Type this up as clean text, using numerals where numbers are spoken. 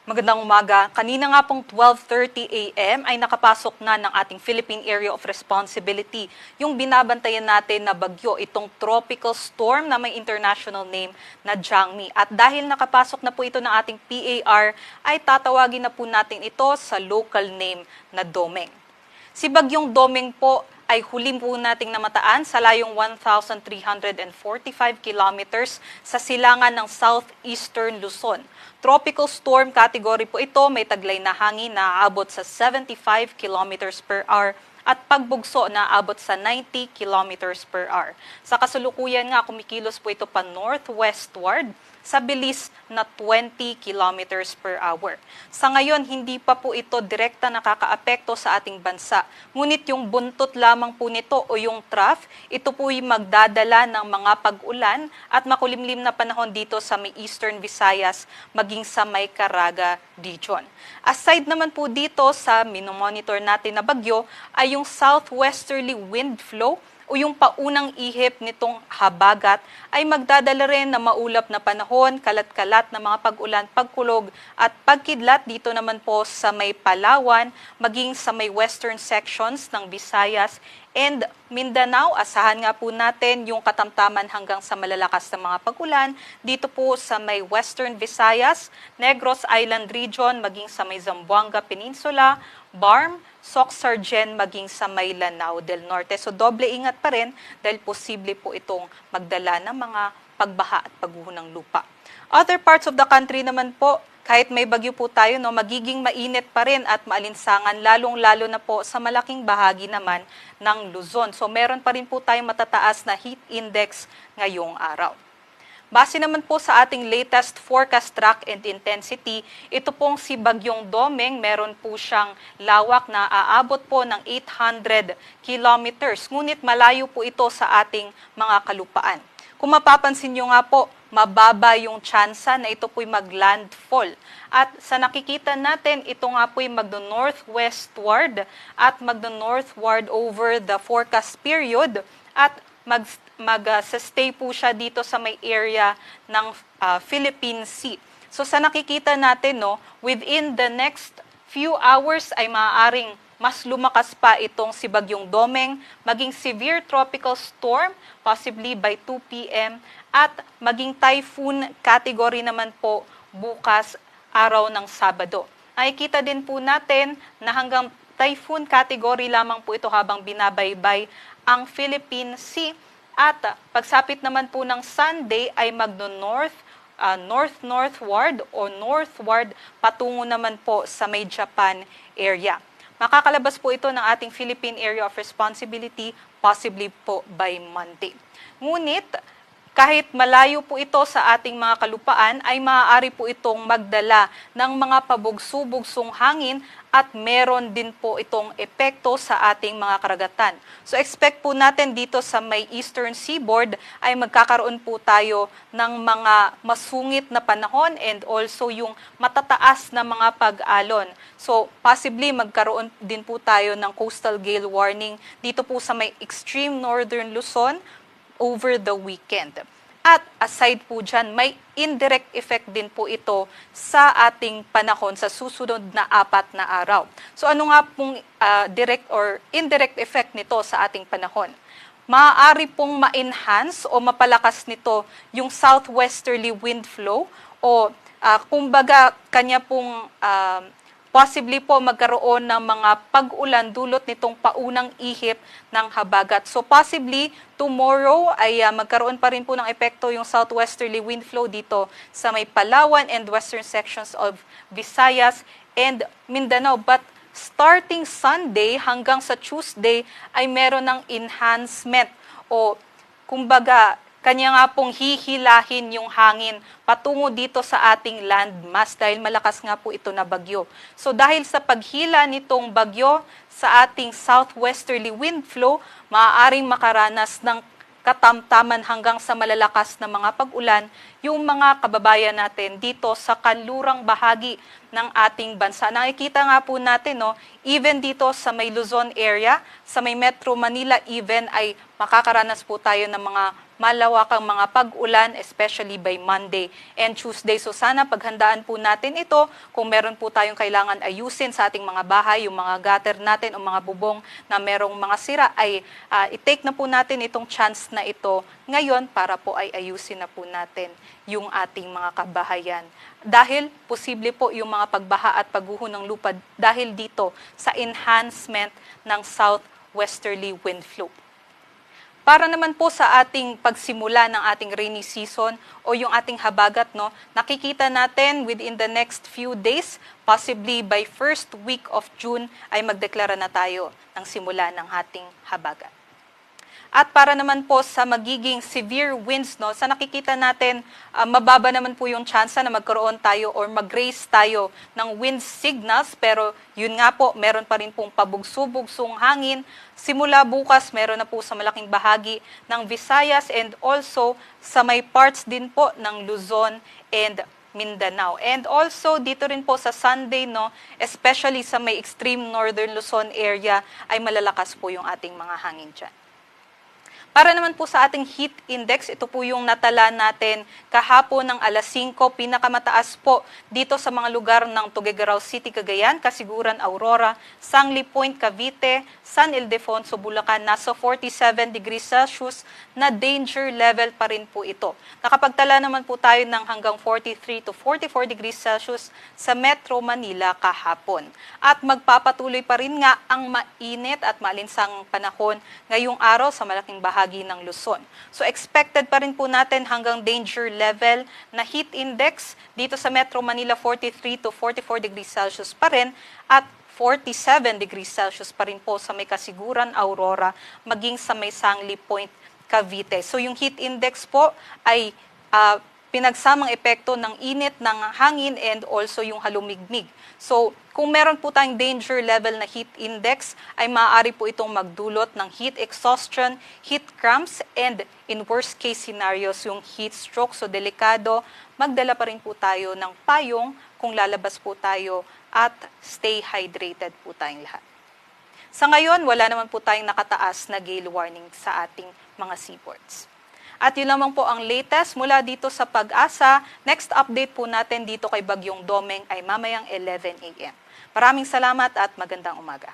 Magandang umaga. Kanina nga pong 12:30 a.m. ay nakapasok na ng ating Philippine Area of Responsibility yung binabantayan natin na bagyo, itong tropical storm na may international name na Jangmi. At dahil nakapasok na po ito ng ating PAR, ay tatawagin na po natin ito sa local name na Domeng. Si Bagyong Domeng po ay huli po nating namataan sa layong 1,345 kilometers sa silangan ng southeastern Luzon. Tropical storm category po ito, may taglay na hangin na aabot sa 75 kilometers per hour at pagbugso na aabot sa 90 kilometers per hour. Sa kasalukuyan nga, kumikilos po ito pa northwestward sa bilis na 20 kilometers per hour. Sa ngayon, hindi pa po ito direkta nakakaapekto sa ating bansa. Ngunit yung buntot lamang po nito o yung trough, ito po yung magdadala ng mga pag-ulan at makulimlim na panahon dito sa may Eastern Visayas maging sa may Caraga region. Aside naman po dito sa minomonitor natin na bagyo ay yung southwesterly wind flow o yung paunang ihip nitong habagat ay magdadala rin na maulap na panahon, kalat-kalat na mga pag-ulan, pagkulog at pagkidlat dito naman po sa may Palawan, maging sa may western sections ng Visayas and Mindanao. Asahan nga po natin yung katamtaman hanggang sa malalakas na mga pag-ulan dito po sa may western Visayas, Negros Island region, maging sa may Zamboanga Peninsula, Barm, Soc-Sargen, maging sa may Lanao del Norte. So doble ingat pa rin dahil posible po itong magdala ng mga pagbaha at pagguho ng lupa. Other parts of the country naman po, kahit may bagyo po tayo, magiging mainit pa rin at maalinsangan, lalong-lalo na po sa malaking bahagi naman ng Luzon. So meron pa rin po tayong matataas na heat index ngayong araw. Base naman po sa ating latest forecast track and intensity, ito pong si Bagyong Domeng, meron po siyang lawak na aabot po ng 800 kilometers. Ngunit malayo po ito sa ating mga kalupaan. Kung mapapansin nyo nga po, mababa yung tsansa na ito po'y mag-landfall. At sa nakikita natin, ito nga po'y magno-northwestward at magno-northward over the forecast period at mag-stay po siya dito sa may area ng Philippine Sea. So sa nakikita natin, within the next few hours ay maaaring mas lumakas pa itong si Bagyong Domeng, maging severe tropical storm, possibly by 2 p.m. at maging typhoon category naman po bukas araw ng Sabado. Nakikita din po natin na hanggang typhoon category lamang po ito habang binabaybay ang Philippine Sea at pagsapit naman po ng Sunday ay north-northward o northward patungo naman po sa may Japan area. Makakalabas po ito ng ating Philippine Area of Responsibility possibly po by Monday. Ngunit kahit malayo po ito sa ating mga kalupaan, ay maaari po itong magdala ng mga pabugso-bugsong hangin at meron din po itong epekto sa ating mga karagatan. So expect po natin dito sa may eastern seaboard ay magkakaroon po tayo ng mga masungit na panahon and also yung matataas na mga pag-alon. So possibly magkaroon din po tayo ng coastal gale warning dito po sa may extreme northern Luzon over the weekend. At aside po dyan, may indirect effect din po ito sa ating panahon sa susunod na 4 na araw. So ano nga pong direct or indirect effect nito sa ating panahon? Maaari pong ma-enhance o mapalakas nito yung southwesterly wind flow o kumbaga kanya pong possibly po magkaroon ng mga pag-ulan dulot nitong paunang ihip ng habagat. So possibly tomorrow ay magkaroon pa rin po ng epekto yung southwesterly wind flow dito sa may Palawan and western sections of Visayas and Mindanao. But starting Sunday hanggang sa Tuesday ay meron ng enhancement o kumbaga kanya nga pong hihilahin yung hangin patungo dito sa ating landmass dahil malakas nga po ito na bagyo. So dahil sa paghila nitong bagyo sa ating southwesterly wind flow, maaaring makaranas ng katamtaman hanggang sa malalakas na mga pag-ulan yung mga kababayan natin dito sa kanlurang bahagi ng ating bansa. Nakikita nga po natin, no, even dito sa may Luzon area, sa may Metro Manila even ay makakaranas po tayo ng mga malawakang mga pag-ulan, especially by Monday and Tuesday. So sana paghandaan po natin ito kung meron po tayong kailangan ayusin sa ating mga bahay, yung mga gutter natin o mga bubong na merong mga sira, ay i-take na po natin itong chance na ito ngayon para po ay ayusin na po natin yung ating mga kabahayan. Dahil posible po yung mga pagbaha at pagguho ng lupa dahil dito sa enhancement ng southwesterly wind flow. Para naman po sa ating pagsimula ng ating rainy season o yung ating habagat, no, nakikita natin within the next few days, possibly by first week of June, ay magdeklara na tayo ng simula ng ating habagat. At para naman po sa magiging severe winds, no, sa nakikita natin, mababa naman po yung tsansa na magkaroon tayo or mag-raise tayo ng wind signals. Pero yun nga po, meron pa rin pong pabugso-bugsong hangin. Simula bukas, meron na po sa malaking bahagi ng Visayas and also sa may parts din po ng Luzon and Mindanao. And also dito rin po sa Sunday, no, especially sa may extreme northern Luzon area, ay malalakas po yung ating mga hangin dyan. Para naman po sa ating heat index, ito po yung natala natin kahapon ng alas 5, pinakamataas po dito sa mga lugar ng Tuguegarao City, Cagayan, Kasiguran, Aurora, Sangli Point, Cavite, San Ildefonso, Bulacan, nasa 47 degrees Celsius na danger level pa rin po ito. Nakapagtala naman po tayo ng hanggang 43 to 44 degrees Celsius sa Metro Manila kahapon. At magpapatuloy pa rin nga ang mainit at malinsang panahon ngayong araw sa malaking bahagi ng Luzon. So expected pa rin po natin hanggang danger level na heat index dito sa Metro Manila 43 to 44 degrees Celsius pa rin at 47 degrees Celsius pa rin po sa may Kasiguran, Aurora, maging sa may Sangli Point, Cavite. So yung heat index po ay pinagsamang epekto ng init ng hangin and also yung halumigmig. So, kung meron po tayong danger level na heat index, ay maaari po itong magdulot ng heat exhaustion, heat cramps, and in worst case scenarios, yung heat stroke. So, delikado, magdala pa rin po tayo ng payong kung lalabas po tayo at stay hydrated po tayong lahat. Sa ngayon, wala naman po tayong nakataas na gale warning sa ating mga seaports. At yun lamang po ang latest mula dito sa Pag-asa. Next update po natin dito kay Bagyong Domeng ay mamayang 11 a.m. Maraming salamat at magandang umaga.